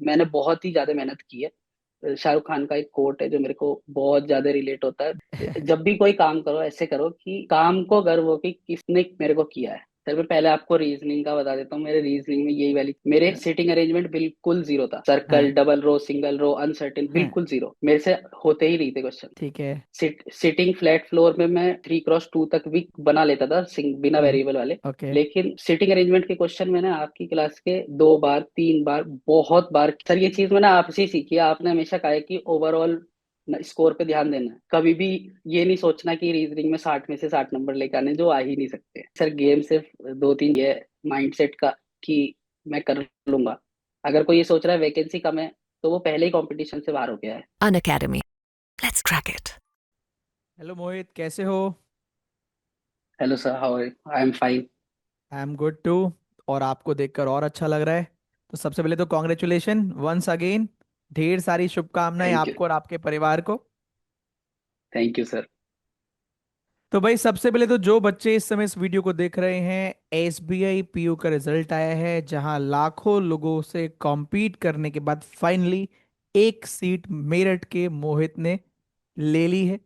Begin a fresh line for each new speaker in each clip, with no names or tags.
मैंने बहुत ही ज्यादा मेहनत की है। शाहरुख खान का एक कोट है जो मेरे को बहुत ज्यादा रिलेट होता है। जब भी कोई काम करो ऐसे करो कि काम को गर्व हो कि किसने मेरे को किया है। सर मैं पहले आपको रीजनिंग का बता देता हूँ। मेरे रीजनिंग में यही वाली मेरे सीटिंग अरेंजमेंट बिल्कुल जीरो था। सर्कल,
हाँ
double row, single row, uncertain
हाँ।
बिल्कुल जीरो। मेरे से होते ही नहीं थे क्वेश्चन।
ठीक है।
सिटिंग फ्लैट फ्लोर में मैं 3x2 तक भी बना लेता था बिना
हम्म।
वेरिएबल वाले।
ओके।
लेकिन सिटिंग अरेंजमेंट के क्वेश्चन मैंने आपकी क्लास के 2 बार 3 बार बहुत बार सर ये चीज मैंने आपसे ही सीखी है। आपने हमेशा कहा है कि ओवरऑल स्कोर पे ध्यान देना है, कभी भी ये नहीं सोचना कि रीजनिंग में 60 में से 60 नंबर लेके आने, जो आ ही नहीं सकते सर। गेम सिर्फ दो तीन ये माइंडसेट का कि मैं कर लूंगा। अगर कोई ये सोच रहा है वैकेंसी कम है तो वो पहले ही कंपटीशन से बाहर हो गया है।
Unacademy, let's crack it. Hello Mohit, कैसे हो?
Hello sir, how I am fine.
I am good too. और आपको देखकर और अच्छा लग रहा है। तो सबसे पहले तो कॉन्ग्रेचुलेशन वंस अगेन। ढेर सारी शुभकामनाएं
थैंक यू।
आपको और आपके परिवार को।
Thank you sir.
तो भाई, सबसे पहले तो जो बच्चे इस समय इस वीडियो को देख रहे हैं, एसबीआई पीयू का रिजल्ट आया है, जहां लाखों लोगों से कॉम्पीट करने के बाद फाइनली एक सीट मेरठ के मोहित ने ले ली है।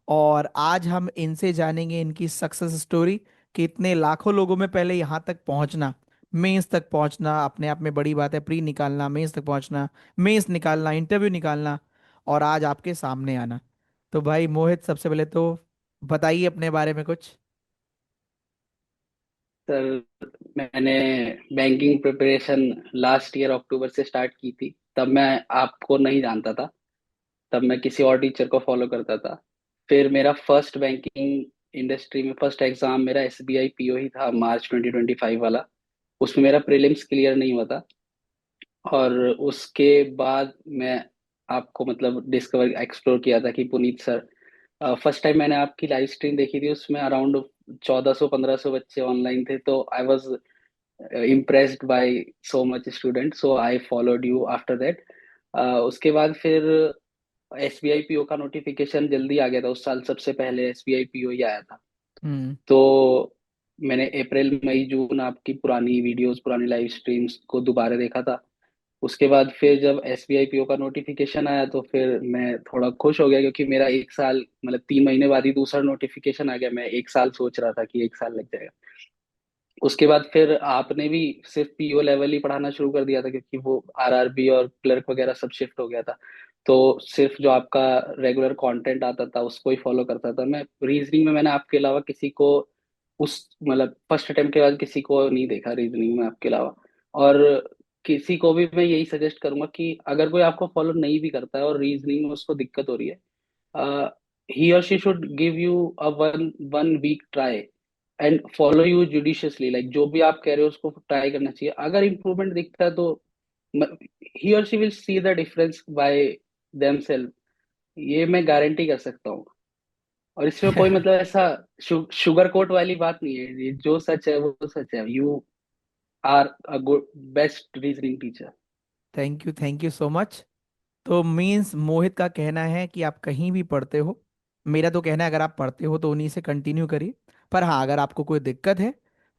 और आज हम इनसे जानेंगे इनकी सक्सेस स्टोरी कि इतने लाखों लोगों में पहले यहाँ तक पहुँचना, मेंस तक पहुँचना अपने आप में बड़ी बात है। प्री निकालना, मेंस तक पहुँचना, मेंस निकालना, इंटरव्यू निकालना, और आज आपके सामने आना। तो भाई मोहित, सबसे पहले तो बताइए अपने बारे में कुछ।
सर मैंने बैंकिंग प्रिपरेशन लास्ट ईयर अक्टूबर से स्टार्ट की थी। तब मैं आपको नहीं जानता था। तब मैं किसी और टीचर को फॉलो करता था। फिर मेरा फर्स्ट बैंकिंग इंडस्ट्री में फर्स्ट एग्जाम मेरा एसबीआई पीओ ही था, मार्च 2025 वाला। उसमें मेरा प्रीलिम्स क्लियर नहीं हुआ था। और उसके बाद मैं आपको मतलब डिस्कवर एक्सप्लोर किया था कि पुनीत सर, फर्स्ट टाइम मैंने आपकी लाइव स्ट्रीम देखी थी। उसमें अराउंड 1400-1500 बच्चे ऑनलाइन थे। तो I was impressed by so much student, so I followed you after that। उसके बाद फिर एसबीआई पीओ का नोटिफिकेशन जल्दी आ गया था। उस साल सबसे पहले एसबीआई पीओ ही आया था।
हम्म।
तो मैंने अप्रैल मई जून आपकी पुरानी वीडियोस पुरानी लाइव स्ट्रीम्स को दोबारा देखा था। उसके बाद फिर जब एसबीआई पीओ का नोटिफिकेशन आया तो फिर मैं थोड़ा खुश हो गया, क्योंकि मेरा एक साल मतलब 3 महीने बाद ही दूसरा नोटिफिकेशन आ गया। मैं एक साल सोच रहा था कि एक साल लग जाएगा। उसके बाद फिर आपने भी सिर्फ पीओ लेवल ही पढ़ाना शुरू कर दिया था, क्योंकि वो आरआरबी और क्लर्क वगैरह सब शिफ्ट हो गया था। तो सिर्फ जो आपका रेगुलर कंटेंट आता था उसको ही फॉलो करता था मैं। रीजनिंग में मैंने आपके अलावा किसी को उस मतलब फर्स्ट अटेम्प्ट के बाद किसी को नहीं देखा रीजनिंग में आपके अलावा। और किसी को भी मैं यही सजेस्ट करूंगा कि अगर कोई आपको फॉलो नहीं भी करता है और रीजनिंग में उसको दिक्कत हो रही है, ही और she should give you a one one week try and follow you judiciously. Like जो भी आप कह रहे हो उसको ट्राई करना चाहिए। अगर इम्प्रूवमेंट दिखता है तो ही और she will see the difference by themselves. ये मैं गारंटी कर सकता हूँ। और इसमें कोई मतलब ऐसा शुगर कोट वाली बात नहीं है। ये जो सच है वो सच है। You are a good best reasoning teacher.
Thank you so much. तो मीन्स मोहित का कहना है कि आप कहीं भी पढ़ते हो, मेरा तो कहना है अगर आप पढ़ते हो तो उन्हीं से कंटिन्यू करिए। पर हाँ, अगर आपको कोई दिक्कत है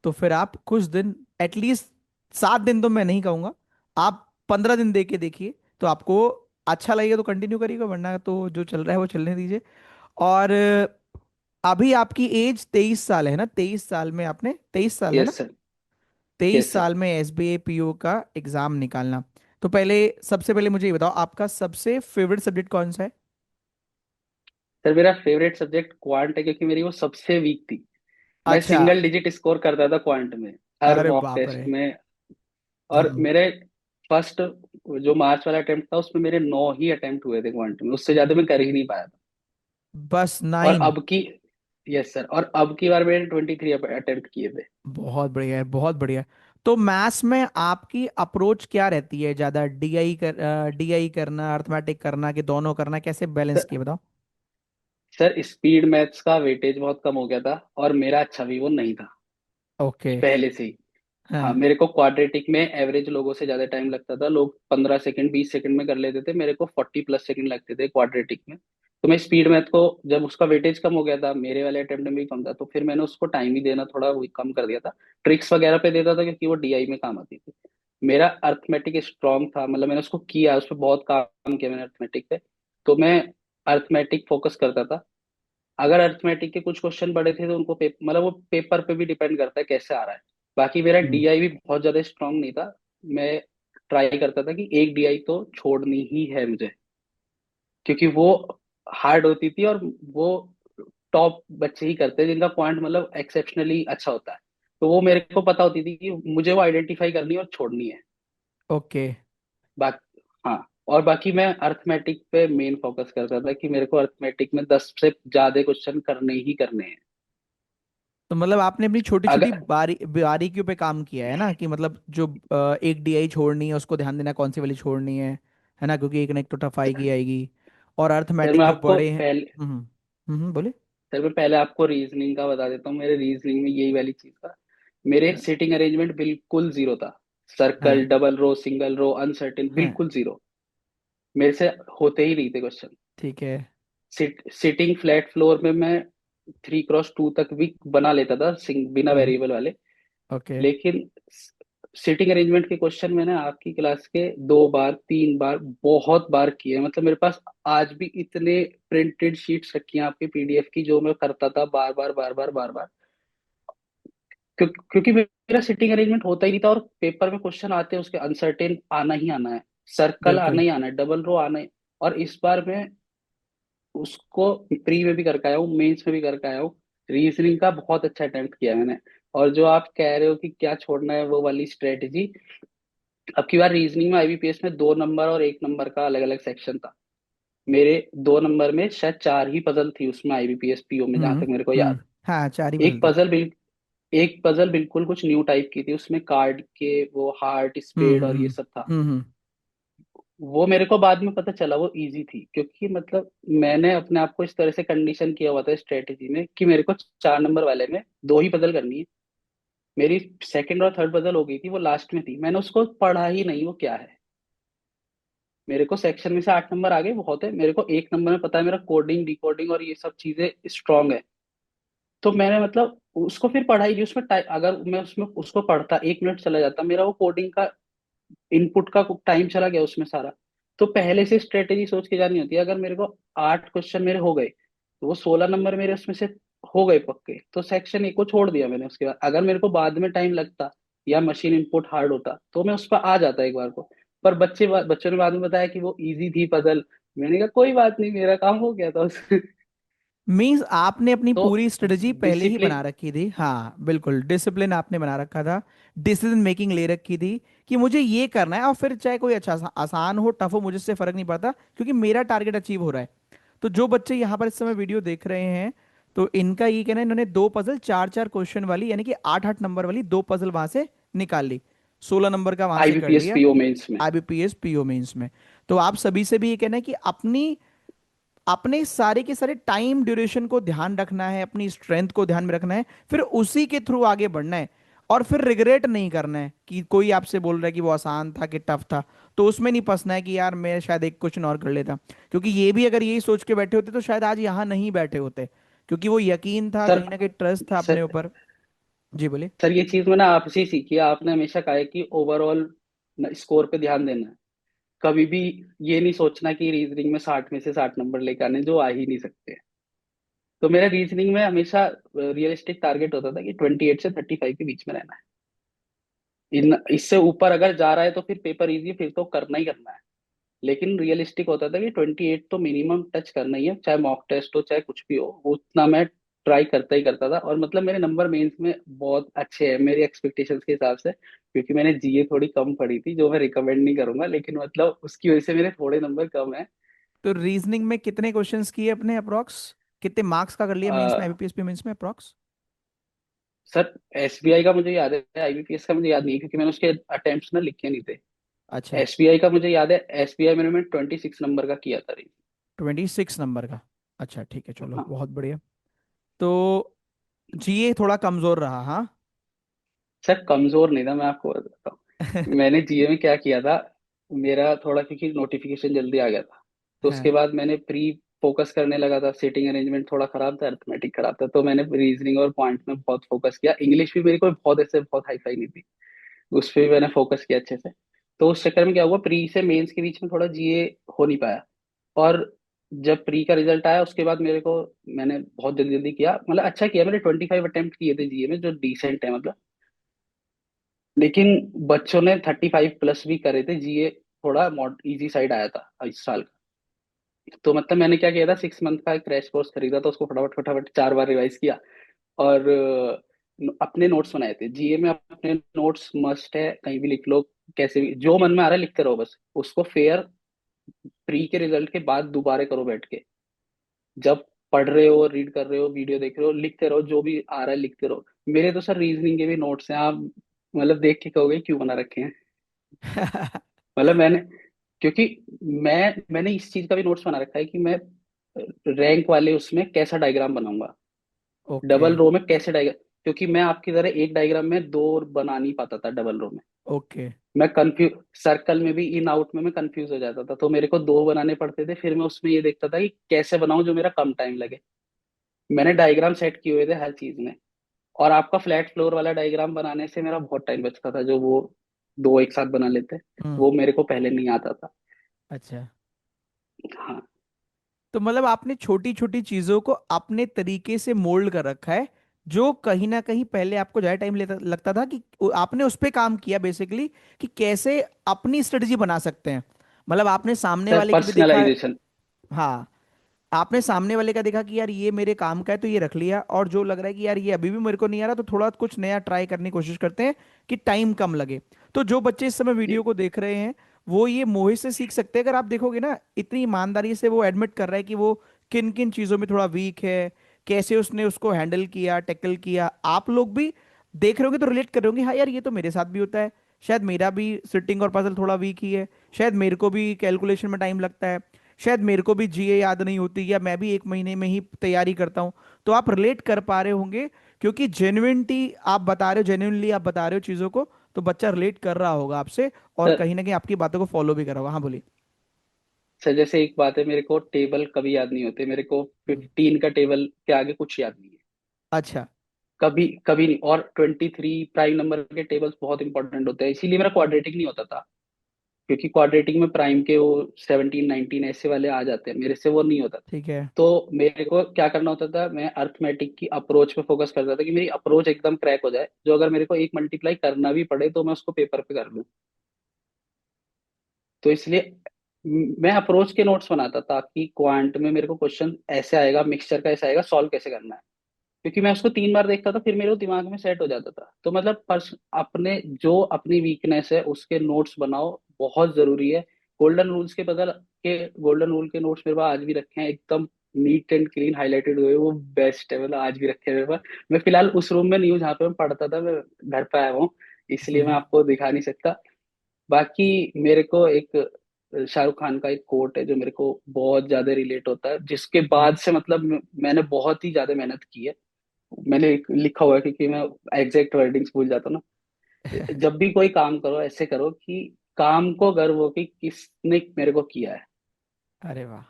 तो फिर आप कुछ दिन, एटलीस्ट 7 दिन तो मैं नहीं कहूँगा, आप 15 दिन दे के देखिए। तो आपको अच्छा लगेगा तो कंटिन्यू करिएगा, वरना तो जो चल रहा है वो चलने दीजिए। और अभी आपकी एज 23 साल है ना? 23 साल में आपने, 23 साल है ना?
Yes sir.
23
yes sir.
साल में एसबीए पीओ का एग्जाम निकालना। तो पहले, सबसे पहले मुझे ये बताओ, आपका सबसे फेवरेट सब्जेक्ट कौन सा है?
सर मेरा फेवरेट सब्जेक्ट क्वांट है, क्योंकि मेरी वो सबसे वीक थी। मैं
अच्छा।
सिंगल डिजिट स्कोर करता था क्वांट में हर
अरे
मॉक
बाप
टेस्ट
रे।
में। और
हम्म।
मेरे फर्स्ट जो मार्च वाला अटेम्प्ट था उसमें मेरे 9 ही अटेम्प्ट हुए थे क्वांट में। उससे ज्यादा मैं कर ही नहीं पाया था।
बस
और
9?
अब की यस सर, और अब की बार मैंने 23 अटेम्प्ट किए थे।
बहुत बढ़िया है, बहुत बढ़िया है। तो मैथ्स में आपकी अप्रोच क्या रहती है? ज्यादा डीआई करना, अर्थमेटिक करना, कि दोनों करना, कैसे बैलेंस
सर,
किए बताओ।
सर स्पीड मैथ्स का वेटेज बहुत कम हो गया था और मेरा अच्छा भी वो नहीं था
ओके।
पहले से ही। हाँ,
हाँ।
मेरे को क्वाड्रेटिक में एवरेज लोगों से ज्यादा टाइम लगता था। लोग 15 सेकंड 20 सेकंड में कर लेते थे, मेरे को 40+ सेकंड लगते थे क्वाड्रेटिक में। तो मैं स्पीड मैथ को, जब उसका वेटेज कम हो गया था, मेरे वाले अटेम्प्ट में भी कम था, तो फिर मैंने उसको टाइम ही देना थोड़ा वो कम कर दिया था। ट्रिक्स वगैरह पे देता था क्योंकि वो डीआई में काम आती थी। मेरा अर्थमेटिक स्ट्रांग था, मतलब मैंने उसको किया, उस पर बहुत काम किया मैंने अर्थमेटिक पे। तो मैं अर्थमेटिक फोकस करता था। अगर अर्थमेटिक के कुछ क्वेश्चन बड़े थे तो उनको मतलब वो पेपर पे भी डिपेंड करता है कैसे आ रहा है। बाकी मेरा
हम्म।
डीआई भी बहुत ज्यादा स्ट्रांग नहीं था। मैं ट्राई करता था कि एक डीआई तो छोड़नी ही है मुझे, क्योंकि वो हार्ड होती थी, और वो टॉप बच्चे ही करते हैं जिनका पॉइंट मतलब एक्सेप्शनली अच्छा होता है। तो वो मेरे को पता होती थी कि मुझे वो आइडेंटिफाई करनी है और छोड़नी है।
ओके।
बाकी हाँ, और बाकी मैं अर्थमेटिक पे मेन फोकस करता था कि मेरे को अर्थमेटिक में 10 से ज्यादा क्वेश्चन करने ही करने हैं।
तो मतलब आपने अपनी छोटी छोटी
अगर
बारीकियों पे काम किया है ना, कि मतलब जो एक डीआई छोड़नी है उसको ध्यान देना कौन सी वाली छोड़नी है ना, क्योंकि एक ना एक तो टफ आएगी आएगी। और
सर
अर्थमेटिक
मैं
जो
आपको
बड़े हैं।
पहले
बोले।
सर मैं पहले आपको रीजनिंग का बता देता हूँ। मेरे रीजनिंग में यही वाली चीज था। मेरे सिटिंग अरेंजमेंट बिल्कुल जीरो था। सर्कल,
हाँ।
Double row, single row, uncertain,
हाँ।
बिल्कुल जीरो। मेरे से होते ही नहीं थे क्वेश्चन।
ठीक है।
सिटिंग फ्लैट फ्लोर में मैं 3x2 तक भी बना लेता था, बिना
हम्म।
वेरिएबल वाले।
ओके।
लेकिन सिटिंग अरेंजमेंट के क्वेश्चन मैंने आपकी क्लास के 2 बार 3 बार बहुत बार किए, मतलब मेरे पास आज भी इतने प्रिंटेड शीट्स रखी हैं आपकी पीडीएफ की, जो मैं करता था बार बार बार बार बार बार। क्योंकि मेरा सिटिंग अरेंजमेंट होता ही नहीं था, और पेपर में क्वेश्चन आते हैं उसके अनसर्टेन आना ही आना है, सर्कल आना
बिल्कुल।
ही आना है, डबल रो आना है। और इस बार मैं उसको प्री में भी करके आया हूँ, मेंस में भी करके आया हूँ। रीजनिंग का बहुत अच्छा अटेम्प्ट किया है मैंने। और जो आप कह रहे हो कि क्या छोड़ना है, वो वाली स्ट्रेटेजी, अब की बार रीजनिंग में आईबीपीएस में 2 नंबर और 1 नंबर का अलग अलग सेक्शन था। मेरे 2 नंबर में शायद 4 ही पजल थी उसमें, आईबीपीएस पीओ में, जहां तक मेरे को याद
हाँ, चार ही
है।
बदल थे।
एक पजल बिल्कुल कुछ न्यू टाइप की थी, उसमें कार्ड के वो हार्ट
हम्म।
स्पेड और ये
हम्म।
सब था।
हम्म।
वो मेरे को बाद में पता चला वो इजी थी, क्योंकि मतलब मैंने अपने आप को इस तरह से कंडीशन किया हुआ था स्ट्रेटेजी में कि मेरे को 4 नंबर वाले में 2 ही पजल करनी है। मेरी सेकंड और थर्ड पजल हो गई थी, वो लास्ट में थी, मैंने उसको पढ़ा ही नहीं वो क्या है। मेरे को सेक्शन में से 8 नंबर आ गए बहुत है, मेरे को 1 नंबर में पता है मेरा कोडिंग डिकोडिंग और ये सब चीजें स्ट्रांग है। तो मैंने मतलब उसको फिर पढ़ा ही नहीं, उसमें अगर मैं उसमें उसको पढ़ता 1 मिनट चला जाता, मेरा वो कोडिंग का इनपुट का टाइम चला गया उसमें सारा। तो पहले से स्ट्रेटेजी सोच के जानी होती है। अगर मेरे को 8 क्वेश्चन मेरे हो गए, तो वो 16 नंबर मेरे उसमें से हो गए पक्के, तो सेक्शन एक को छोड़ दिया मैंने। उसके बाद अगर मेरे को बाद में टाइम लगता या मशीन इनपुट हार्ड होता, तो मैं उस पर आ जाता एक बार को। पर बच्चों ने बाद में बताया कि वो इजी थी पजल। मैंने कहा कोई बात नहीं, मेरा काम हो गया था उससे।
मीन्स आपने अपनी
तो
पूरी स्ट्रेटजी पहले ही बना
डिसिप्लिन।
रखी थी, हाँ बिल्कुल, डिसिप्लिन आपने बना रखा था। डिसीजन मेकिंग ले रखी थी कि मुझे ये करना है, और फिर चाहे कोई अच्छा आसान हो टफ हो मुझे इससे फर्क नहीं पड़ता, क्योंकि मेरा टारगेट अचीव हो रहा है। तो जो बच्चे यहाँ पर इस समय वीडियो देख रहे हैं, तो इनका ये कहना है, इन्होंने दो पजल चार चार क्वेश्चन वाली, यानी कि आठ आठ नंबर वाली दो पजल वहां से निकाल ली, 16 नंबर का वहां से कर
आईबीपीएस
लिया
पीओ मेंस में।
आईबीपीएस पीओ मेंस में। तो आप सभी से भी ये कहना है कि अपनी अपने सारे के सारे टाइम ड्यूरेशन को ध्यान रखना है, अपनी स्ट्रेंथ को ध्यान में रखना है, फिर उसी के थ्रू आगे बढ़ना है। और फिर रिग्रेट नहीं करना है कि कोई आपसे बोल रहा है कि वो आसान था कि टफ था, तो उसमें नहीं फंसना है कि यार मैं शायद एक क्वेश्चन और कर लेता, क्योंकि ये भी अगर यही सोच के बैठे होते तो शायद आज यहाँ नहीं बैठे होते, क्योंकि वो यकीन था,
सर
कहीं ना कहीं ट्रस्ट था अपने
सर
ऊपर। जी बोलिए।
सर ये चीज मैंने आपसे ही सीखी है। आपने हमेशा कहा है कि ओवरऑल स्कोर पे ध्यान देना है। कभी भी ये नहीं सोचना कि रीजनिंग में 60 में से 60 नंबर लेके आने, जो आ ही नहीं सकते। तो मेरा रीजनिंग में हमेशा रियलिस्टिक टारगेट होता था कि 28 से 35 के बीच में रहना है। इन इससे ऊपर अगर जा रहा है तो फिर पेपर इजी, फिर तो करना ही करना है। लेकिन रियलिस्टिक होता था कि 28 तो मिनिमम टच करना ही है, चाहे मॉक टेस्ट हो चाहे कुछ भी हो, वो उतना मैं ट्राई करता ही करता था। और मतलब मेरे नंबर मेंस में बहुत अच्छे हैं मेरी एक्सपेक्टेशंस के हिसाब से, क्योंकि मैंने जीए थोड़ी कम पढ़ी थी, जो मैं रिकमेंड नहीं करूंगा, लेकिन मतलब उसकी वजह से मेरे थोड़े नंबर कम है।
तो रीजनिंग में कितने क्वेश्चंस किए अपने अप्रोक्स, कितने मार्क्स का कर लिया मेंस में,
अ,
आईबीपीएस मेंस में अप्रोक्स?
सर एसबीआई का मुझे याद है, आईबीपीएस का मुझे याद नहीं है, क्योंकि मैंने उसके अटेम्प्ट्स ना लिखे नहीं थे।
अच्छा।
एसबीआई का मुझे याद है, एसबीआई मैंने 26 नंबर का किया था।
26 नंबर का। अच्छा ठीक है, चलो
हाँ
बहुत बढ़िया। तो जीए थोड़ा कमजोर रहा, हाँ।
सर, कमजोर नहीं था, मैं आपको बताता हूँ मैंने जीए में क्या किया था। मेरा थोड़ा क्योंकि नोटिफिकेशन जल्दी आ गया था, तो उसके
हाँ।
बाद मैंने प्री फोकस करने लगा था। सीटिंग अरेंजमेंट थोड़ा खराब था, अर्थमेटिक खराब था, तो मैंने रीजनिंग और पॉइंट में बहुत फोकस किया। इंग्लिश भी मेरी कोई बहुत ऐसे बहुत हाई फाई नहीं थी। उस पर भी मैंने फोकस किया अच्छे से। तो उस चक्कर में क्या हुआ, प्री से मेंस के बीच में थोड़ा जीए हो नहीं पाया। और जब प्री का रिजल्ट आया उसके बाद मेरे को, मैंने बहुत जल्दी जल्दी किया, मतलब अच्छा किया, मैंने 25 अटेम्प्ट किए थे जीए में, जो डिसेंट है मतलब। लेकिन बच्चों ने 35 प्लस भी करे थे जीए, थोड़ा मॉड इजी साइड आया था इस साल का। तो मतलब मैंने क्या किया था, 6 मंथ का एक क्रैश कोर्स खरीदा था, उसको फटाफट फटाफट 4 बार रिवाइज किया। और अपने नोट्स बनाए थे जीए में। अपने नोट्स मस्ट है, कहीं भी लिख लो, कैसे भी जो मन में आ रहा है लिखते रहो बस। उसको फेयर प्री के रिजल्ट के बाद दोबारा करो बैठ के, जब पढ़ रहे हो, रीड कर रहे हो, वीडियो देख रहे हो, लिखते रहो, जो भी आ रहा है लिखते रहो। मेरे तो सर रीजनिंग के भी नोट्स हैं, आप मतलब देख के कहोगे क्यों बना रखे हैं। मतलब मैंने, क्योंकि मैंने इस चीज का भी नोट्स बना रखा है कि मैं रैंक वाले उसमें कैसा डायग्राम बनाऊंगा,
ओके।
डबल रो में कैसे डायग्राम। क्योंकि मैं आपकी तरह एक डायग्राम में दो बना नहीं पाता था डबल रो में।
ओके।
मैं कंफ्यूज, सर्कल में भी इन आउट में मैं कंफ्यूज हो जाता था, तो मेरे को दो बनाने पड़ते थे। फिर मैं उसमें ये देखता था कि कैसे बनाऊं जो मेरा कम टाइम लगे। मैंने डायग्राम सेट किए हुए थे हर चीज में। और आपका फ्लैट फ्लोर वाला डायग्राम बनाने से मेरा बहुत टाइम बचता था, जो वो दो एक साथ बना लेते,
हम्म।
वो मेरे को पहले नहीं आता था।
अच्छा।
हाँ
तो मतलब आपने छोटी छोटी चीजों को अपने तरीके से मोल्ड कर रखा है, जो कहीं ना कहीं पहले आपको ज्यादा टाइम लेता लगता था कि आपने उस पे काम किया बेसिकली, कि कैसे अपनी स्ट्रेटजी बना सकते हैं। मतलब आपने सामने
सर,
वाले की भी देखा है।
पर्सनलाइजेशन।
हाँ, आपने सामने वाले का देखा कि यार ये मेरे काम का है तो ये रख लिया, और जो लग रहा है कि यार ये अभी भी मेरे को नहीं आ रहा तो थोड़ा कुछ नया ट्राई करने की कोशिश करते हैं कि टाइम कम लगे। तो जो बच्चे इस समय वीडियो को देख रहे हैं, वो ये मोहित से सीख सकते हैं। अगर आप देखोगे ना, इतनी ईमानदारी से वो एडमिट कर रहा है कि वो किन किन चीज़ों में थोड़ा वीक है, कैसे उसने उसको हैंडल किया, टैकल किया। आप लोग भी देख रहे होंगे तो रिलेट कर रहे होंगे, हाँ यार ये तो मेरे साथ भी होता है, शायद मेरा भी सिटिंग और पजल थोड़ा वीक ही है, शायद मेरे को भी कैलकुलेशन में टाइम लगता है, शायद मेरे को भी जीए याद नहीं होती, या मैं भी 1 महीने में ही तैयारी करता हूँ। तो आप रिलेट कर पा रहे होंगे, क्योंकि जेन्युइनिटी आप बता रहे हो, जेन्युइनली आप बता रहे हो चीज़ों को, तो बच्चा रिलेट कर रहा होगा आपसे, और
सर,
कहीं ना कहीं आपकी बातों को फॉलो भी करा होगा। हाँ बोलिए।
सर जैसे एक बात है, मेरे को टेबल कभी याद नहीं होते, मेरे को
हम्म।
15 का टेबल के आगे कुछ याद नहीं है।
अच्छा।
कभी कभी नहीं। और 23 प्राइम नंबर के टेबल्स बहुत इंपॉर्टेंट होते हैं, इसीलिए मेरा क्वाड्रेटिक नहीं होता था। क्योंकि क्वाड्रेटिक में प्राइम के वो 17 19 ऐसे वाले आ जाते हैं, मेरे से वो नहीं होता।
ठीक है।
तो मेरे को क्या करना होता था, मैं अर्थमेटिक की अप्रोच पे फोकस करता था कि मेरी अप्रोच एकदम क्रैक हो जाए, जो अगर मेरे को एक मल्टीप्लाई करना भी पड़े तो मैं उसको पेपर पे कर लूँ। तो इसलिए मैं अप्रोच के नोट्स बनाता था कि क्वांट में मेरे को क्वेश्चन ऐसे आएगा, मिक्सचर का ऐसे आएगा, सॉल्व कैसे करना है। क्योंकि मैं उसको 3 बार देखता था, फिर मेरे को दिमाग में सेट हो जाता था। तो मतलब अपने जो अपनी वीकनेस है उसके नोट्स बनाओ, बहुत जरूरी है। गोल्डन रूल्स के बदल के, गोल्डन रूल के नोट्स मेरे पास आज भी रखे हैं, एकदम नीट एंड क्लीन हाईलाइटेड हुए, वो बेस्ट है, मतलब आज भी रखे हैं मेरे पास। मैं फिलहाल उस रूम में नहीं हूँ जहाँ पे मैं पढ़ता था, मैं घर पे आया हूँ, इसलिए मैं
हम्म।
आपको दिखा नहीं सकता। बाकी मेरे को एक शाहरुख खान का एक कोट है जो मेरे को बहुत ज्यादा रिलेट होता है, जिसके बाद
हम्म।
से मतलब मैंने बहुत ही ज्यादा मेहनत की है। मैंने लिखा हुआ है, क्योंकि मैं एग्जैक्ट वर्डिंग्स भूल जाता हूँ ना। जब भी कोई काम करो ऐसे करो कि काम को गर्व हो कि किसने मेरे को किया है।
अरे वाह।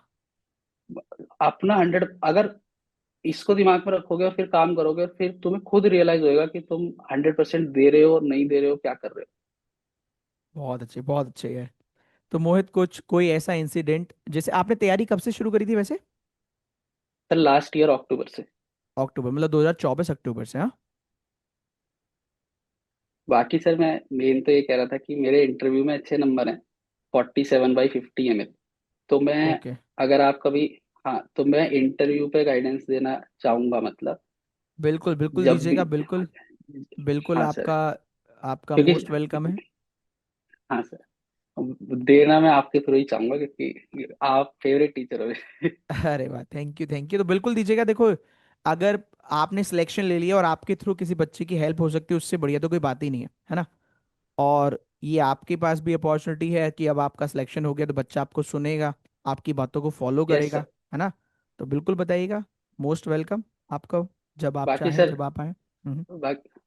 अपना 100, अगर इसको दिमाग में रखोगे और फिर काम करोगे, फिर तुम्हें खुद रियलाइज होएगा कि तुम 100% दे रहे हो, नहीं दे रहे हो, क्या कर रहे हो।
बहुत अच्छे, बहुत अच्छे है। तो मोहित, कुछ कोई ऐसा इंसिडेंट, जैसे आपने तैयारी कब से शुरू करी थी वैसे?
सर लास्ट ईयर अक्टूबर से।
अक्टूबर, मतलब 2024 अक्टूबर से? हाँ।
बाकी सर मैं मेन तो ये कह रहा था कि मेरे इंटरव्यू में अच्छे नंबर हैं, 47/50 है मेरे। तो मैं,
ओके।
अगर आप कभी, हाँ तो मैं इंटरव्यू पे गाइडेंस देना चाहूंगा मतलब।
बिल्कुल बिल्कुल
जब भी,
दीजिएगा, बिल्कुल। बिल्कुल,
हाँ सर,
आपका आपका
क्योंकि,
मोस्ट वेलकम है।
हाँ सर, देना मैं आपके थ्रू ही चाहूंगा, क्योंकि आप फेवरेट टीचर हो मेरे।
अरे वाह, थैंक यू, थैंक यू। तो बिल्कुल दीजिएगा। देखो, अगर आपने सिलेक्शन ले लिया और आपके थ्रू किसी बच्चे की हेल्प हो सकती है, उससे बढ़िया तो कोई बात ही नहीं है ना? और ये आपके पास भी अपॉर्चुनिटी है कि अब आपका सिलेक्शन हो गया तो बच्चा आपको सुनेगा, आपकी बातों को फॉलो
यस
करेगा,
सर।
है ना? तो बिल्कुल बताइएगा, मोस्ट वेलकम आपका, जब आप
बाकी
चाहें,
सर,
जब आप आए। हम्म।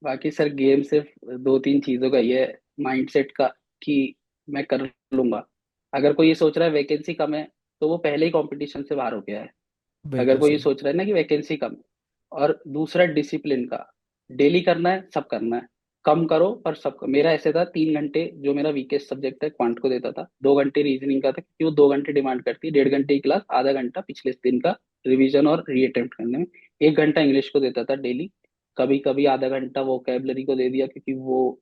बाकी सर गेम सिर्फ दो तीन चीजों का ही है, माइंडसेट का, कि मैं कर लूंगा। अगर कोई ये सोच रहा है वैकेंसी कम है, तो वो पहले ही कंपटीशन से बाहर हो गया है। अगर
बिल्कुल
कोई ये
सही।
सोच रहा है ना कि वैकेंसी कम है। और दूसरा डिसिप्लिन का, डेली करना है, सब करना है। कम करो पर सबका। मेरा ऐसे था, 3 घंटे जो मेरा वीकेस्ट सब्जेक्ट है क्वांट को देता था, 2 घंटे रीजनिंग का था क्योंकि वो 2 घंटे डिमांड करती है, 1.5 घंटे की क्लास, आधा घंटा पिछले दिन का रिवीजन और रीअटेम्प्ट करने में। 1 घंटा इंग्लिश को देता था डेली। कभी कभी आधा घंटा वोकेबलरी को दे दिया क्योंकि वो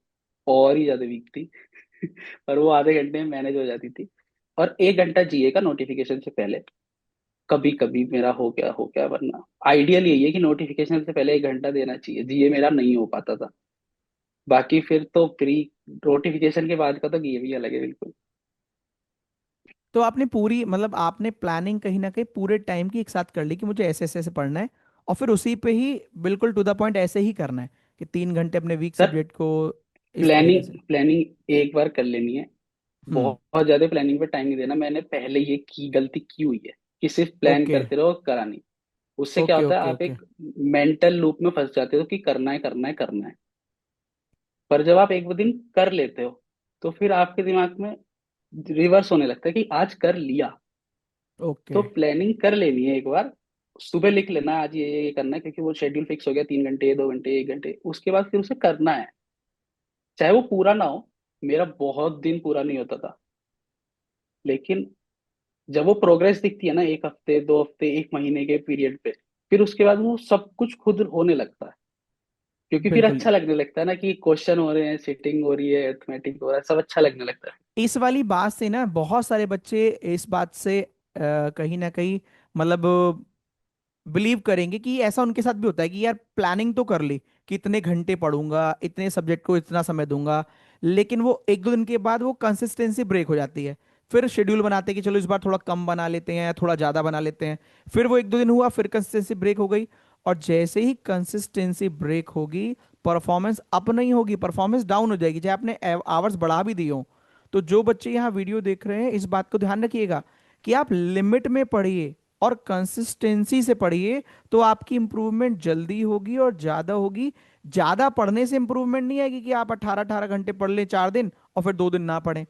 और ही ज्यादा वीक थी। पर वो आधे घंटे में मैनेज हो जाती थी। और 1 घंटा जीए का नोटिफिकेशन से पहले। कभी कभी मेरा हो गया, वरना आइडियल यही है कि नोटिफिकेशन से पहले 1 घंटा देना चाहिए। जीए मेरा नहीं हो पाता था। बाकी फिर तो प्री नोटिफिकेशन के बाद का तो ये भी अलग है बिल्कुल।
तो आपने पूरी मतलब आपने प्लानिंग कहीं ना कहीं पूरे टाइम की एक साथ कर ली कि मुझे ऐसे ऐसे ऐसे पढ़ना है, और फिर उसी पे ही बिल्कुल टू द पॉइंट ऐसे ही करना है कि 3 घंटे अपने वीक
सर
सब्जेक्ट को इस तरीके से।
प्लानिंग प्लानिंग एक बार कर लेनी है।
हम्म।
बहुत ज्यादा प्लानिंग पे टाइम नहीं देना। मैंने पहले ये की गलती की हुई है कि सिर्फ प्लान
ओके
करते रहो, करा नहीं। उससे क्या
ओके
होता है,
ओके
आप
ओके।
एक मेंटल लूप में फंस जाते हो कि करना है करना है करना है। पर जब आप एक दिन कर लेते हो तो फिर आपके दिमाग में रिवर्स होने लगता है कि आज कर लिया।
ओके
तो प्लानिंग कर लेनी है एक बार। सुबह लिख लेना है, आज ये करना है क्योंकि वो शेड्यूल फिक्स हो गया, 3 घंटे 2 घंटे 1 घंटे, उसके बाद फिर उसे करना है। चाहे वो पूरा ना हो। मेरा बहुत दिन पूरा नहीं होता था, लेकिन जब वो प्रोग्रेस दिखती है ना, 1 हफ्ते 2 हफ्ते 1 महीने के पीरियड पे, फिर उसके बाद वो सब कुछ खुद होने लगता है। क्योंकि फिर
बिल्कुल।
अच्छा लगने लगता है ना कि क्वेश्चन हो रहे हैं, सिटिंग हो रही है, अरिथमेटिक हो रहा है, सब अच्छा लगने लगता है।
इस वाली बात से ना बहुत सारे बच्चे इस बात से कहीं ना कहीं मतलब बिलीव करेंगे कि ऐसा उनके साथ भी होता है कि यार प्लानिंग तो कर ली कि इतने घंटे पढ़ूंगा, इतने सब्जेक्ट को इतना समय दूंगा, लेकिन वो एक दो दिन के बाद वो कंसिस्टेंसी ब्रेक हो जाती है। फिर शेड्यूल बनाते हैं कि चलो इस बार थोड़ा कम बना लेते हैं या थोड़ा ज़्यादा बना लेते हैं। फिर वो एक दो दिन हुआ, फिर कंसिस्टेंसी ब्रेक हो गई, और जैसे ही कंसिस्टेंसी ब्रेक होगी परफॉर्मेंस अप नहीं होगी, परफॉर्मेंस डाउन हो जाएगी, चाहे आपने आवर्स बढ़ा भी दिए हो। तो जो बच्चे यहाँ वीडियो देख रहे हैं इस बात को ध्यान रखिएगा कि आप लिमिट में पढ़िए और कंसिस्टेंसी से पढ़िए, तो आपकी इंप्रूवमेंट जल्दी होगी और ज्यादा होगी। ज्यादा पढ़ने से इंप्रूवमेंट नहीं आएगी कि आप 18-18 घंटे पढ़ लें 4 दिन और फिर 2 दिन ना पढ़ें,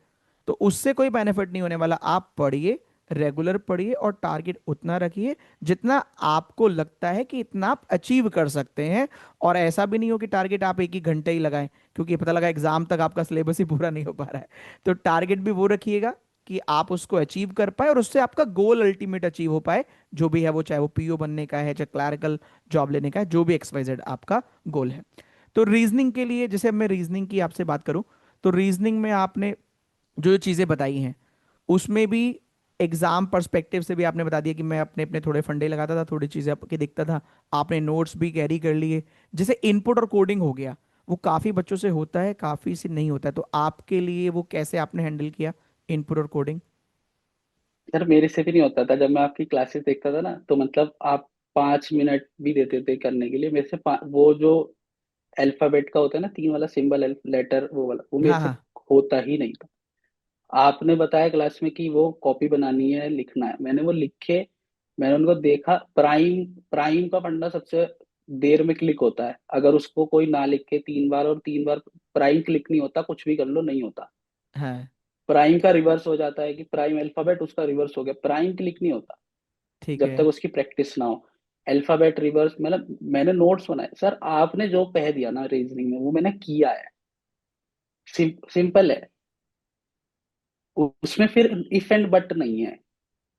तो उससे कोई बेनिफिट नहीं होने वाला। आप पढ़िए, रेगुलर पढ़िए और टारगेट उतना रखिए जितना आपको लगता है कि इतना आप अचीव कर सकते हैं। और ऐसा भी नहीं हो कि टारगेट आप एक ही घंटे ही लगाएं, क्योंकि पता लगा एग्जाम तक आपका सिलेबस ही पूरा नहीं हो पा रहा है। तो टारगेट भी वो रखिएगा कि आप उसको अचीव कर पाए और उससे आपका गोल अल्टीमेट अचीव हो पाए, जो भी है वो, चाहे वो पीओ बनने का है, चाहे क्लैरिकल जॉब लेने का है, जो भी XYZ आपका गोल है। तो रीजनिंग के लिए, जैसे अब मैं रीजनिंग की आपसे बात करूं, तो रीजनिंग में आपने जो जो चीज़ें बताई हैं उसमें भी एग्जाम पर्सपेक्टिव से भी आपने बता दिया कि मैं अपने अपने थोड़े फंडे लगाता था, थोड़ी चीज़ें आपके देखता था, आपने नोट्स भी कैरी कर लिए। जैसे इनपुट और कोडिंग हो गया, वो काफ़ी बच्चों से होता है, काफ़ी से नहीं होता है, तो आपके लिए वो कैसे आपने हैंडल किया, इनपुट और कोडिंग?
यार मेरे से भी नहीं होता था। जब मैं आपकी क्लासेस देखता था ना, तो मतलब आप 5 मिनट भी देते थे करने के लिए। मेरे से वो जो अल्फाबेट का होता है ना, 3 वाला सिंबल, लेटर, वो वाला, वो मेरे
हाँ
से
हाँ।
होता ही नहीं था। आपने बताया क्लास में कि वो कॉपी बनानी है, लिखना है, मैंने वो लिखे। मैंने उनको देखा। प्राइम प्राइम का फंडा सबसे देर में क्लिक होता है। अगर उसको कोई ना लिखे 3 बार और 3 बार, प्राइम क्लिक नहीं होता, कुछ भी कर लो नहीं होता।
हाँ।
प्राइम का रिवर्स हो जाता है कि प्राइम अल्फाबेट उसका रिवर्स हो गया, प्राइम क्लिक नहीं होता
ठीक
जब
है।
तक उसकी प्रैक्टिस ना हो। अल्फाबेट रिवर्स, मतलब मैंने नोट्स बनाए सर। आपने जो कह दिया ना रीजनिंग में, वो मैंने किया है। सिंपल है। उसमें फिर इफ एंड बट नहीं है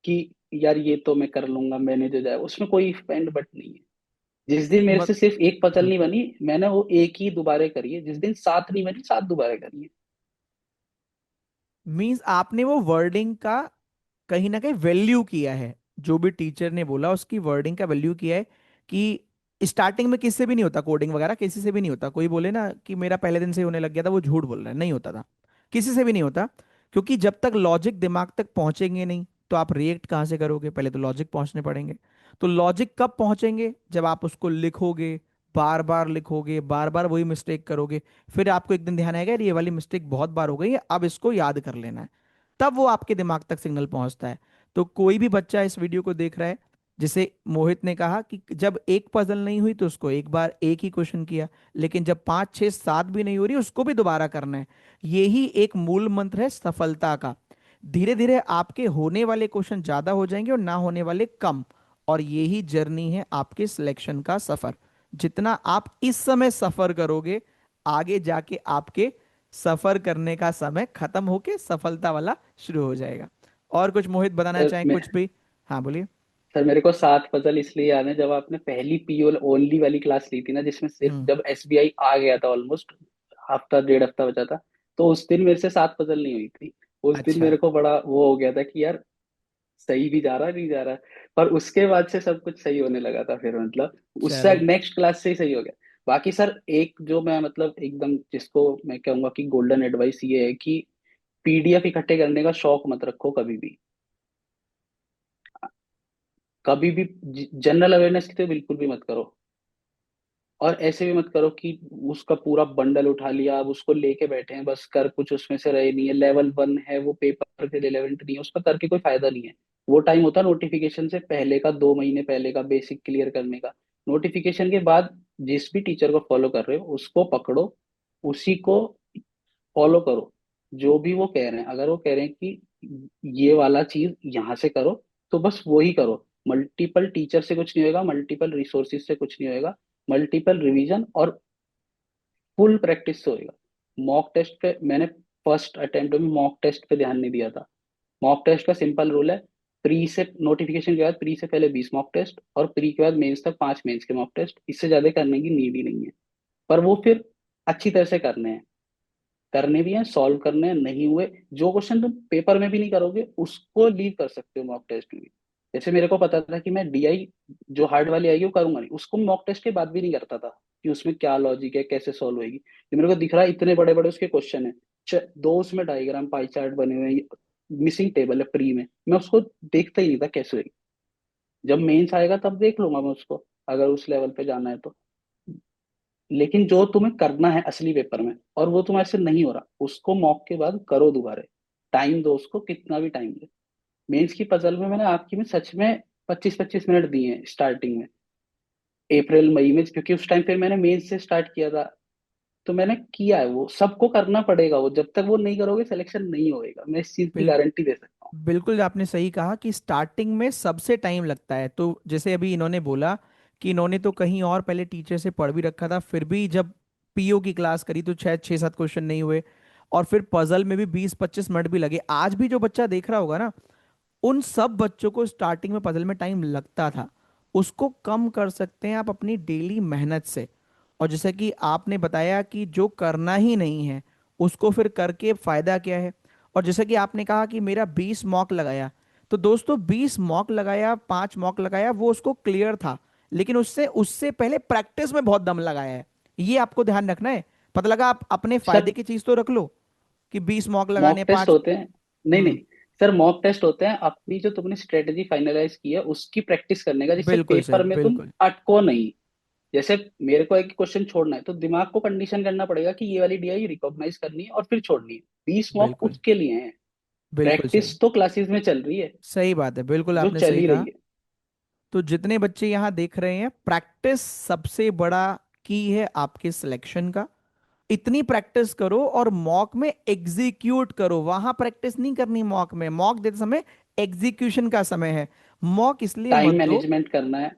कि यार ये तो मैं कर लूंगा, मैनेज हो जाए, उसमें कोई इफ एंड बट नहीं है। जिस दिन मेरे
मत
से सिर्फ एक पजल नहीं बनी, मैंने वो एक ही दोबारा करी है। जिस दिन 7 नहीं बनी, 7 दोबारा करी है।
मीन्स आपने वो वर्डिंग का कहीं ना कहीं वैल्यू किया है, जो भी टीचर ने बोला उसकी वर्डिंग का वैल्यू किया है। कि स्टार्टिंग में किससे भी नहीं होता, कोडिंग वगैरह किसी से भी नहीं होता, कोई बोले ना कि मेरा पहले दिन से ही होने लग गया था, वो झूठ बोल रहा है, नहीं होता था, किसी से भी नहीं होता। क्योंकि जब तक लॉजिक दिमाग तक पहुंचेंगे नहीं तो आप रिएक्ट कहाँ से करोगे, पहले तो लॉजिक पहुंचने पड़ेंगे। तो लॉजिक कब पहुंचेंगे, जब आप उसको लिखोगे, बार बार लिखोगे, बार बार वही मिस्टेक करोगे, फिर आपको एक दिन ध्यान आएगा यार ये वाली मिस्टेक बहुत बार हो गई है, अब इसको याद कर लेना है, तब वो आपके दिमाग तक सिग्नल पहुंचता है। तो कोई भी बच्चा इस वीडियो को देख रहा है, जिसे मोहित ने कहा कि जब एक पजल नहीं हुई तो उसको एक बार एक ही क्वेश्चन किया, लेकिन जब 5 6 7 भी नहीं हो रही उसको भी दोबारा करना है। यही एक मूल मंत्र है सफलता का। धीरे धीरे आपके होने वाले क्वेश्चन ज्यादा हो जाएंगे और ना होने वाले कम, और यही जर्नी है आपके सिलेक्शन का सफर। जितना आप इस समय सफर करोगे, आगे जाके आपके सफर करने का समय खत्म होके सफलता वाला शुरू हो जाएगा। और कुछ मोहित बताना
सर
चाहें
मैं
कुछ भी? हाँ बोलिए।
सर मेरे को 7 पजल इसलिए याद है, जब आपने पहली पीओ ओनली वाली क्लास ली थी ना, जिसमें सिर्फ
हम्म।
जब एसबीआई आ गया था, ऑलमोस्ट हफ्ता डेढ़ हफ्ता बचा था, तो उस दिन मेरे से 7 पजल नहीं हुई थी। उस दिन
अच्छा।
मेरे को बड़ा वो हो गया था कि यार सही भी जा रहा नहीं जा रहा। पर उसके बाद से सब कुछ सही होने लगा था फिर, मतलब उससे
चलो।
नेक्स्ट क्लास से ही सही हो गया। बाकी सर एक जो मैं मतलब एकदम जिसको मैं कहूंगा कि गोल्डन एडवाइस ये है कि पीडीएफ इकट्ठे करने का शौक मत रखो कभी भी। कभी भी जनरल अवेयरनेस की तो बिल्कुल भी मत करो। और ऐसे भी मत करो कि उसका पूरा बंडल उठा लिया, अब उसको लेके बैठे हैं बस, कर कुछ उसमें से रहे नहीं है, लेवल 1 है वो, पेपर के रिलेवेंट नहीं है, उसका करके कोई फायदा नहीं है। वो टाइम होता है नोटिफिकेशन से पहले का, 2 महीने पहले का बेसिक क्लियर करने का। नोटिफिकेशन के बाद जिस भी टीचर को फॉलो कर रहे हो उसको पकड़ो, उसी को फॉलो करो। जो भी वो कह रहे हैं, अगर वो कह रहे हैं कि ये वाला चीज यहाँ से करो, तो बस वो ही करो। मल्टीपल टीचर से कुछ नहीं होएगा, मल्टीपल रिसोर्सेज से कुछ नहीं होएगा, मल्टीपल रिवीजन और फुल प्रैक्टिस से होएगा। मॉक टेस्ट पे मैंने फर्स्ट अटेम्प्ट में मॉक टेस्ट पे ध्यान नहीं दिया था। मॉक टेस्ट का सिंपल रूल है, प्री से नोटिफिकेशन के बाद प्री से पहले 20 मॉक टेस्ट, और प्री के बाद मेंस तक 5 मेंस के मॉक टेस्ट, इससे ज्यादा करने की नीड ही नहीं है। पर वो फिर अच्छी तरह से करने हैं, करने भी हैं, सॉल्व करने हैं। नहीं हुए, जो क्वेश्चन तुम पेपर में भी नहीं करोगे उसको लीव कर सकते हो मॉक टेस्ट में भी। जैसे मेरे को पता था कि मैं डीआई जो हार्ड वाली आएगी वो करूंगा नहीं, उसको मॉक टेस्ट के बाद भी नहीं करता था कि उसमें क्या लॉजिक है, कैसे सॉल्व होएगी। ये मेरे को दिख रहा है इतने बड़े बड़े उसके क्वेश्चन है, दो उसमें डायग्राम पाई चार्ट बने हुए हैं, मिसिंग टेबल है प्री में, मैं उसको देखता ही नहीं था कैसे होगी। जब मेंस आएगा तब देख लूंगा मैं उसको, अगर उस लेवल पे जाना है तो। लेकिन जो तुम्हें करना है असली पेपर में, और वो तुम्हारे से नहीं हो रहा, उसको मॉक के बाद करो दोबारा। टाइम दो उसको, कितना भी टाइम दे। मेंस की पजल में मैंने आपकी में सच में 25-25 मिनट दिए हैं स्टार्टिंग में, अप्रैल मई में, क्योंकि उस टाइम पे मैंने मेंस से स्टार्ट किया था। तो मैंने किया है, वो सबको करना पड़ेगा, वो जब तक वो नहीं करोगे सिलेक्शन नहीं होएगा, मैं इस चीज की
बिल
गारंटी दे सकता हूँ।
बिल्कुल आपने सही कहा कि स्टार्टिंग में सबसे टाइम लगता है। तो जैसे अभी इन्होंने बोला कि इन्होंने तो कहीं और पहले टीचर से पढ़ भी रखा था, फिर भी जब पीओ की क्लास करी तो शायद 6-7 क्वेश्चन नहीं हुए, और फिर पजल में भी 20-25 मिनट भी लगे। आज भी जो बच्चा देख रहा होगा ना, उन सब बच्चों को स्टार्टिंग में पजल में टाइम लगता था, उसको कम कर सकते हैं आप अपनी डेली मेहनत से। और जैसे कि आपने बताया कि जो करना ही नहीं है उसको फिर करके फायदा क्या है। और जैसे कि आपने कहा कि मेरा 20 मॉक लगाया, तो दोस्तों 20 मॉक लगाया, 5 मॉक लगाया, वो उसको क्लियर था, लेकिन उससे उससे पहले प्रैक्टिस में बहुत दम लगाया है। ये आपको ध्यान रखना है। पता लगा आप अपने
सर
फायदे की चीज तो रख लो कि 20 मॉक लगाने
मॉक टेस्ट
पांच।
होते हैं, नहीं
हम्म।
नहीं सर, मॉक टेस्ट होते हैं अपनी जो तुमने स्ट्रेटेजी फाइनलाइज की है उसकी प्रैक्टिस करने का, जिससे
बिल्कुल सही,
पेपर में तुम
बिल्कुल
अटको नहीं। जैसे मेरे को एक क्वेश्चन छोड़ना है तो दिमाग को कंडीशन करना पड़ेगा कि ये वाली डीआई रिकॉग्नाइज करनी है और फिर छोड़नी है। 20 मॉक
बिल्कुल
उसके लिए हैं,
बिल्कुल सही।
प्रैक्टिस तो क्लासेस में चल रही है,
सही बात है, बिल्कुल
जो
आपने
चल
सही
ही
कहा।
रही है।
तो जितने बच्चे यहाँ देख रहे हैं, प्रैक्टिस सबसे बड़ा की है आपके सिलेक्शन का। इतनी प्रैक्टिस करो और मॉक में एग्जीक्यूट करो। वहां प्रैक्टिस नहीं करनी, मॉक में, मॉक देते समय एग्जीक्यूशन का समय है। मॉक इसलिए मत
टाइम
दो।
मैनेजमेंट करना है,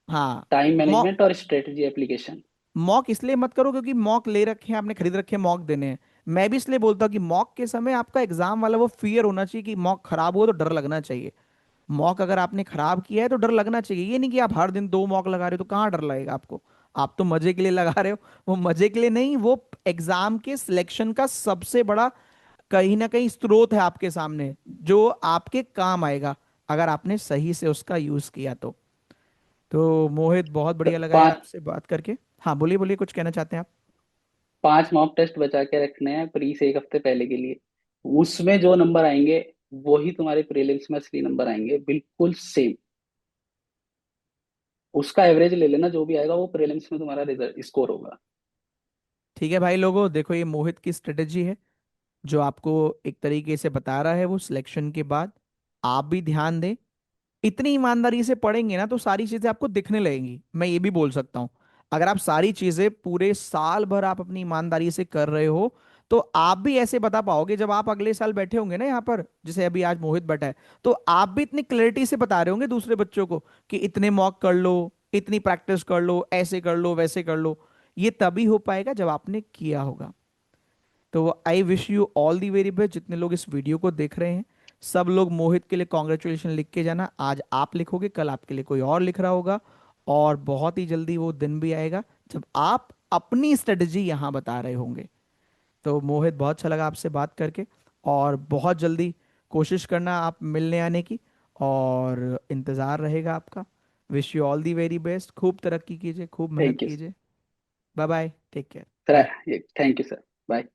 हाँ।
टाइम
मॉक
मैनेजमेंट और स्ट्रेटेजी एप्लीकेशन।
मॉक इसलिए मत करो क्योंकि मॉक ले रखे हैं आपने, खरीद रखे हैं, मॉक देने हैं। मैं भी इसलिए बोलता हूँ कि मॉक के समय आपका एग्जाम वाला वो फियर होना चाहिए कि मॉक खराब हो तो डर लगना चाहिए। मॉक अगर आपने खराब किया है तो डर लगना चाहिए। ये नहीं कि आप हर दिन 2 मॉक लगा रहे हो तो कहाँ डर लगेगा आपको। आप तो मजे के लिए लगा रहे हो। वो मजे के लिए नहीं, वो एग्जाम के सिलेक्शन का सबसे बड़ा कहीं ना कहीं स्रोत है आपके सामने, जो आपके काम आएगा अगर आपने सही से उसका यूज किया तो मोहित, बहुत
तो
बढ़िया लगा यार
पांच
आपसे बात करके। हाँ बोलिए बोलिए, कुछ कहना चाहते हैं आप?
5 मॉक टेस्ट बचा के रखने हैं प्री से एक हफ्ते पहले के लिए। उसमें जो नंबर आएंगे वही तुम्हारे प्रीलिम्स में असली नंबर आएंगे, बिल्कुल सेम। उसका एवरेज ले लेना, जो भी आएगा वो प्रीलिम्स में तुम्हारा रिजल्ट स्कोर होगा।
ठीक है भाई लोगों, देखो ये मोहित की स्ट्रेटेजी है जो आपको एक तरीके से बता रहा है वो सिलेक्शन के बाद। आप भी ध्यान दें, इतनी ईमानदारी से पढ़ेंगे ना तो सारी चीजें आपको दिखने लगेंगी। मैं ये भी बोल सकता हूँ, अगर आप सारी चीजें पूरे साल भर आप अपनी ईमानदारी से कर रहे हो तो आप भी ऐसे बता पाओगे जब आप अगले साल बैठे होंगे ना यहाँ पर, जैसे अभी आज मोहित बैठा है, तो आप भी इतनी क्लैरिटी से बता रहे होंगे दूसरे बच्चों को कि इतने मॉक कर लो, इतनी प्रैक्टिस कर लो, ऐसे कर लो, वैसे कर लो। ये तभी हो पाएगा जब आपने किया होगा। तो I wish you all the very best, जितने लोग इस वीडियो को देख रहे हैं। सब लोग मोहित के लिए कॉन्ग्रेचुलेशन लिख के जाना। आज आप लिखोगे, कल आपके लिए कोई और लिख रहा होगा, और बहुत ही जल्दी वो दिन भी आएगा जब आप अपनी स्ट्रेटजी यहाँ बता रहे होंगे। तो मोहित, बहुत अच्छा लगा आपसे बात करके, और बहुत जल्दी कोशिश करना आप मिलने आने की, और इंतज़ार रहेगा आपका। Wish you all the very best, खूब तरक्की कीजिए, खूब मेहनत
थैंक यू
कीजिए। Bye bye, take care, bye.
Sir, thank you sir. Bye.